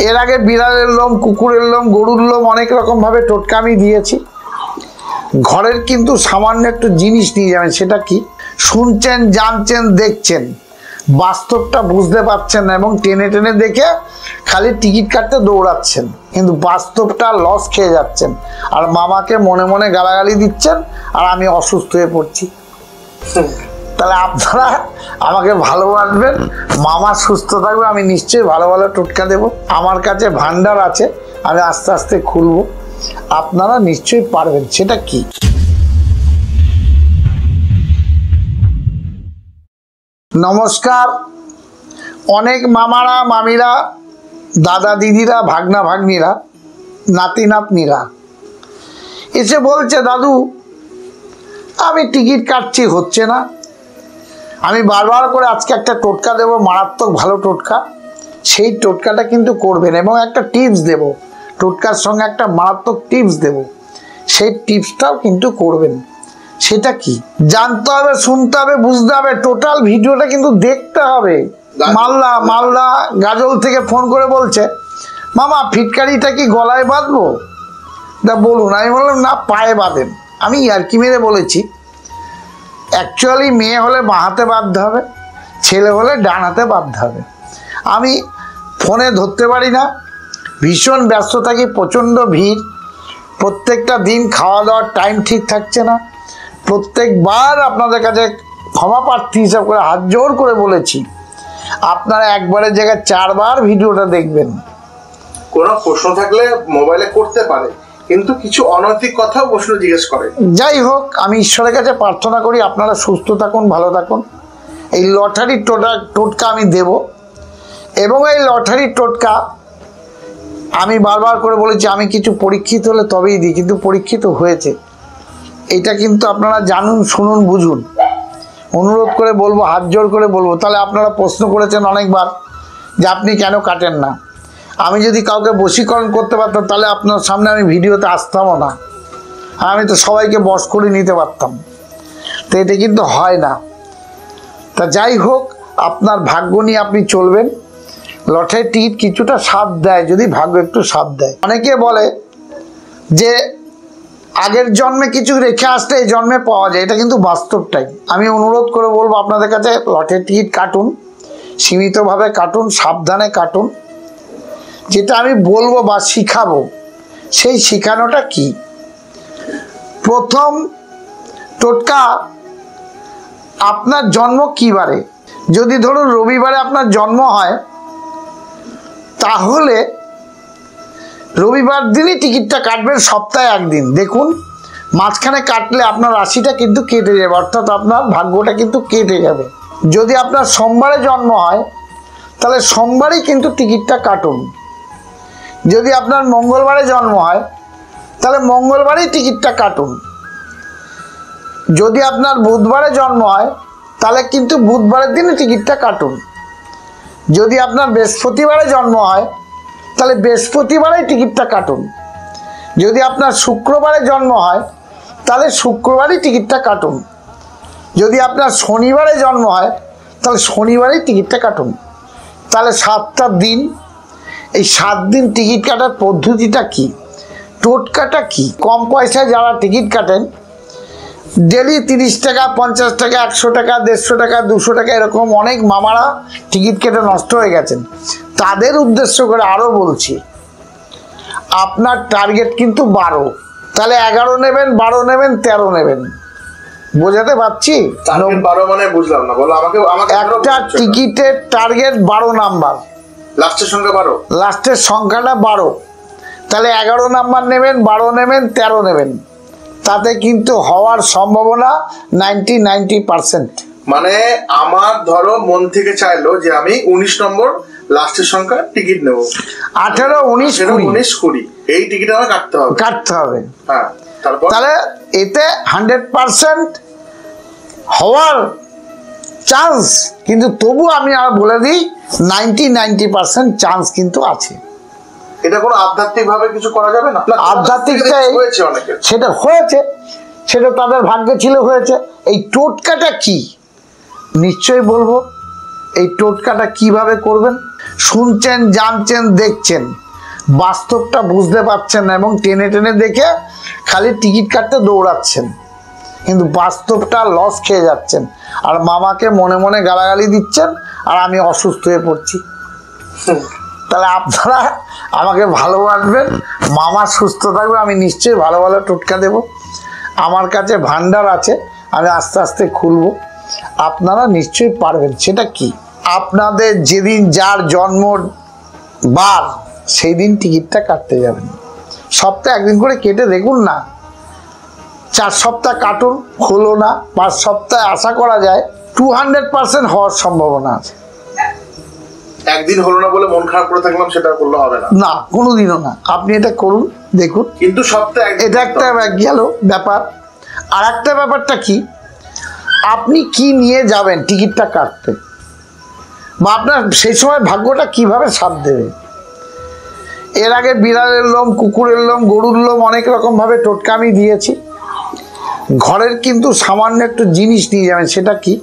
এর আগে বিড়ালের লোম, কুকুরের লোম, গরুর লোম অনেক রকম ভাবে টোটকা আমি দিয়েছি। ঘরের কিন্তু সামান্য একটু জিনিস নিয়ে যাবেন। সেটা কি? শুনছেন, জানছেন, দেখছেন, বাস্তবটা বুঝতে পারছেন না এবং টেনে টেনে দেখে খালি টিকিট কাটতে দৌড়াচ্ছেন, কিন্তু বাস্তবটা লস খেয়ে যাচ্ছেন আর মামাকে মনে মনে গালাগালি দিচ্ছেন আর আমি অসুস্থ হয়ে পড়ছি। তাহলে আপনারা আমাকে ভালোবাসবেন, মামা সুস্থ থাকবে, আমি নিশ্চয়ই ভালো ভালো টোটকা দেব। আমার কাছে ভান্ডার আছে, আমি আস্তে আস্তে খুলবো, আপনারা নিশ্চয়ই পারবেন। সেটা কি? নমস্কার। অনেক মামারা, মামিরা, দাদা দিদিরা, ভাগনা ভাগ্নিরা, নাতি নাতনিরা এসে বলছে, দাদু আমি টিকিট কাটছি, হচ্ছে না। আমি বারবার করে আজকে একটা টোটকা দেব, মারাত্মক ভালো টোটকা। সেই টোটকাটা কিন্তু করবেন এবং একটা টিপস দেব, টোটকার সঙ্গে একটা মারাত্মক টিপস দেব, সেই টিপসটাও কিন্তু করবেন। সেটা কি? জানতে হবে, শুনতে হবে, বুঝতে হবে, টোটাল ভিডিওটা কিন্তু দেখতে হবে। মালদা গাজল থেকে ফোন করে বলছে, মামা ফিটকারিটা কি গলায় বাঁধবো? তা বলুন। আমি বললাম, না, পায়ে বাঁধেন। আমি ইয়ার্কি মেরে বলেছি, অ্যাকচুয়ালি মেয়ে হলে বাঁ হাতে বাঁধতে হবে, ছেলে হলে ডান হাতে বাঁধতে হবে। আমি ফোনে ধরতে পারি না, ভীষণ ব্যস্ত থাকি, প্রচণ্ড ভিড়, প্রত্যেকটা দিন খাওয়া দাওয়ার টাইম ঠিক থাকছে না। প্রত্যেকবার আপনাদের কাছে ক্ষমা প্রার্থী হিসাব করে হাত জোর করে বলেছি, আপনারা একবারের জায়গায় 4 বার ভিডিওটা দেখবেন। কোনো প্রশ্ন থাকলে মোবাইলে করতে পারে, কিন্তু কিছু অনৈতিক কথাও প্রশ্ন জিজ্ঞেস করে। যাই হোক, আমি ঈশ্বরের কাছে প্রার্থনা করি আপনারা সুস্থ থাকুন, ভালো থাকুন। এই লটারি টোটকা আমি দেব এবং এই লটারি টোটকা আমি বারবার করে বলেছি, আমি কিছু পরীক্ষিত হলে তবেই দিই, কিন্তু পরীক্ষিত হয়েছে। এটা কিন্তু আপনারা জানুন, শুনুন, বুঝুন। অনুরোধ করে বলবো, হাত জোর করে বলবো। তাহলে আপনারা প্রশ্ন করেছেন অনেকবার যে আপনি কেন কাটেন না। আমি যদি কাউকে বশীকরণ করতে পারতাম তাহলে আপনার সামনে আমি ভিডিওতে আসতামও না, আমি তো সবাইকে বশ করে নিতে পারতাম। তো এটা কিন্তু হয় না। তা যাই হোক, আপনার ভাগ্য নিয়ে আপনি চলবেন। লটারির টিকিট কিছুটা স্বাদ দেয়, যদি ভাগ্য একটু স্বাদ দেয়। অনেকে বলে যে আগের জন্মে কিছু রেখে আসলে এই জন্মে পাওয়া যায়, এটা কিন্তু বাস্তবটাই। আমি অনুরোধ করে বলবো আপনাদের কাছে, লটারির টিকিট কাটুন, সীমিতভাবে কাটুন, সাবধানে কাটুন। যেটা আমি বলবো বা শিখাবো, সেই শিখানোটা কি? প্রথম টোটকা, আপনার জন্ম কী বারে? যদি ধরুন রবিবারে আপনার জন্ম হয়, তাহলে রবিবার দিনই টিকিটটা কাটবেন, সপ্তাহে 1 দিন। দেখুন, মাঝখানে কাটলে আপনার রাশিটা কিন্তু কেটে যাবে, অর্থাৎ আপনার ভাগ্যটা কিন্তু কেটে যাবে। যদি আপনার সোমবারে জন্ম হয়, তাহলে সোমবারই কিন্তু টিকিটটা কাটুন। যদি আপনার মঙ্গলবারে জন্ম হয়, তাহলে মঙ্গলবারই টিকিটটা কাটুন। যদি আপনার বুধবারে জন্ম হয়, তাহলে কিন্তু বুধবারের দিনই টিকিটটা কাটুন। যদি আপনার বৃহস্পতিবারে জন্ম হয়, তাহলে বৃহস্পতিবারেই টিকিটটা কাটুন। যদি আপনার শুক্রবারে জন্ম হয়, তাহলে শুক্রবারই টিকিটটা কাটুন। যদি আপনার শনিবারে জন্ম হয়, তাহলে শনিবারই টিকিটটা কাটুন। তাহলে 7টা দিন, এই 7 দিন টিকিট কাটার পদ্ধতিটা কি, টোটকাটা কি? কম পয়সায় যারা টিকিট কাটেন, ডেলি 30 টাকা, 50 টাকা, 100 টাকা, 150 টাকা, 200 টাকা, এরকম অনেক মামারা টিকিট কেটে নষ্ট হয়ে গেছেন। তাদের উদ্দেশ্য করে আরও বলছি, আপনার টার্গেট কিন্তু 12, তাহলে 11 নেবেন, 12 নেবেন, 13 নেবেন। বোঝাতে পারছি? 12 মানে বুঝলাম না, বলো আমাকে। একটা টিকিটের টার্গেট 12 নাম্বার, লাস্টের সংখ্যা 12, লাস্টের সংখ্যাটা 12। তাহলে 11 নাম্বার নেবেন, 12 নেবেন, 13 নেবেন। তাতে কিন্তু হওয়ার সম্ভাবনা 90% মানে আমার ধরো মন থেকে চাইলো যে আমি 19 নম্বর লাস্টের সংখ্যা টিকিট নেব, 18, 19, 20, এই টিকিট আমার কাটতে হবে। হ্যাঁ, তাহলে এতে 100% হওয়ার চান্স, কিন্তু তবু আমি আর বলে দিই 90% চান্স কিন্তু আছে। এটা কোনো আধ্যাত্মিক ভাবে কিছু করা যাবে না? আধ্যাত্মিকটাই হয়েছে অনেকে, সেটা হয়েছে, সেটা তাদের ভাগ্যে ছিল, হয়েছে। এই টোটকাটা কি নিশ্চয়ই বলবো। এই টোটকাটা কিভাবে করবেন শুনছেন, জানছেন, দেখছেন, বাস্তবটা বুঝতে পারছেন না এবং টেনে টেনে দেখে খালি টিকিট কাটতে দৌড়াচ্ছেন, কিন্তু বাস্তবটা লস খেয়ে যাচ্ছেন আর মামাকে মনে মনে গালাগালি দিচ্ছেন আর আমি অসুস্থ হয়ে পড়ছি। তাহলে আপনারা আমাকে ভালোবাসবেন, মামা সুস্থ থাকবে, আমি নিশ্চয়ই ভালো ভালো টোটকা দেব। আমার কাছে ভান্ডার আছে, আমি আস্তে আস্তে খুলব, আপনারা নিশ্চয়ই পারবেন। সেটা কি? আপনাদের যেদিন যার জন্ম বার সেই দিন টিকিটটা কাটতে যাবেন। সপ্তাহে একদিন করে কেটে দেখুন না, 4 সপ্তাহ কাটুন, হলো না, 5 সপ্তাহে আশা করা যায় 200% হওয়ার সম্ভাবনা আছে। একদিন হলো না বলে মন খারাপ করে থাকলাম, সেটা করলে হবে না, না, কোনোদিনও না। আপনি এটা করুন, দেখুন। কিন্তু সপ্তাহে এটা একটা গেল ব্যাপার। আর একটা ব্যাপারটা কি, আপনি কি নিয়ে যাবেন টিকিটটা কাটতে, বা আপনার সেই সময় ভাগ্যটা কিভাবে সাথ দেবে। এর আগে বিড়ালের লোম, কুকুরের লোম, গরুর লোম অনেক রকমভাবে টোটকা আমি দিয়েছি। ঘরের কিন্তু সামান্য একটু জিনিস নিয়ে যাবেন। সেটা কি?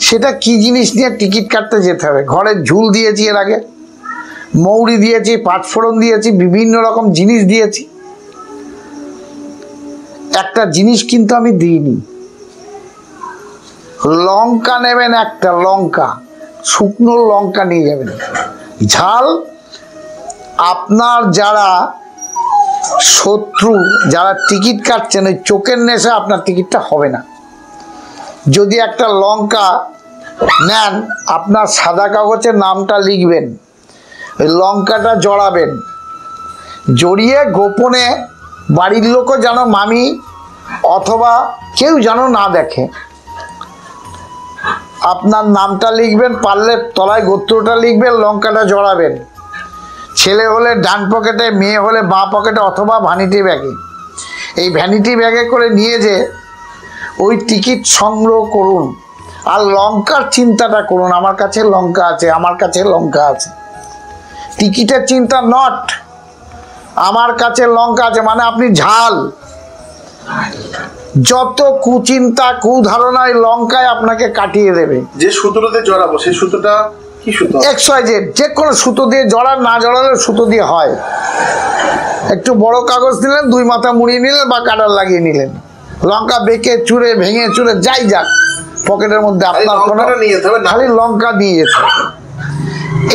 সেটা কি জিনিস নিয়ে টিকিট কাটতে যেতে হবে? ঘরের ঝুল দিয়েছি, এর আগে মৌরি দিয়েছি, পাঁচফোড়ন দিয়েছি, বিভিন্ন রকম জিনিস দিয়েছি। একটা জিনিস কিন্তু আমি দিইনি, লঙ্কা নেবেন, একটা লঙ্কা, শুকনো লঙ্কা নিয়ে যাবেন, ঝাল। আপনার যারা শত্রু, যারা টিকিট কাটছেন, ওই চোখের নেশা আপনার টিকিটটা হবে না। যদি একটা লঙ্কা নেন, আপনার সাদা কাগজে নামটা লিখবেন, ওই লঙ্কাটা জড়াবেন, জড়িয়ে গোপনে বাড়ির লোকও যেন, মামি অথবা কেউ যেন না দেখে, আপনার নামটা লিখবেন, পারলে তলায় গোত্রটা লিখবেন, লঙ্কাটা জড়াবেন। ছেলে হলে ডান পকেটে, মেয়ে হলে বাঁ পকেটে অথবা ভ্যানিটি ব্যাগে। এই ভ্যানিটি ব্যাগে করে নিয়ে যে ওই টিকিট সংগ্রহ করুন। আর লঙ্কার চিন্তাটা করুন, আমার কাছে লঙ্কা আছে, আমার কাছে লঙ্কা আছে। টিকিটের চিন্তা নট, আমার কাছে লঙ্কা আছে মানে আপনি ঝাল। যত কুচিন্তা, কুধারণায় লঙ্কায় আপনাকে কাটিয়ে দেবে। যে সুতোটাতে জড়াবো সেই সুতোটা কি সুতো? XYZ যে কোনো সুতো দিয়ে জড়ান, না জড়ালে সুতো দিয়ে হয়। একটু বড় কাগজ নিলেন, 2 মাথা মুড়িয়ে নিলেন বা কাটার লাগিয়ে নিলেন, লঙ্কা বেঁকে চুরে, ভেঙে চুরে যাই যাক, পকেটের মধ্যে আপনার কোনো, খালি লঙ্কা নিয়ে যেতে হবে।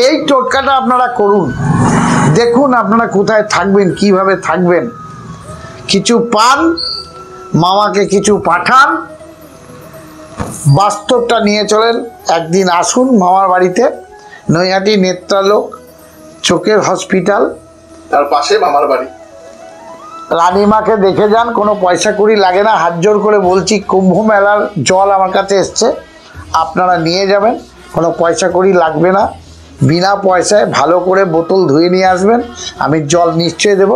এই টোটকাটা আপনারা করুন, দেখুন আপনারা কোথায় থাকবেন, কিভাবে থাকবেন। কিছু পান, মামাকে কিছু পাঠান, বাস্তবটা নিয়ে চলেন। একদিন আসুন মামার বাড়িতে, নৈহাটি নেত্রালোক চোখের হসপিটাল, তার পাশে মামার বাড়ি। রানীমাকে দেখে যান, কোনো পয়সা কড়ি লাগে না, হাত জোর করে বলছি। কুম্ভ মেলার জল আমার কাছে এসছে, আপনারা নিয়ে যাবেন, কোনো পয়সা কড়ি লাগবে না, বিনা পয়সায় ভালো করে বোতল ধুয়ে নিয়ে আসবেন। আমি জল নিশ্চয়ই দেব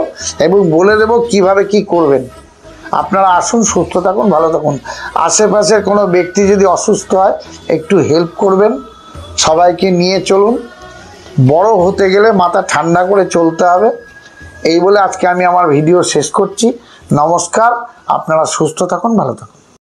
এবং বলে দেব কিভাবে কি করবেন। আপনারা আসুন, সুস্থ থাকুন, ভালো থাকুন। আশেপাশের কোনো ব্যক্তি যদি অসুস্থ হয় একটু হেল্প করবেন, সবাইকে নিয়ে চলুন। বড় হতে গেলে মাথা ঠান্ডা করে চলতে হবে। এই বলে আজকে আমি আমার ভিডিও শেষ করছি। নমস্কার, আপনারা সুস্থ থাকুন, ভালো থাকুন।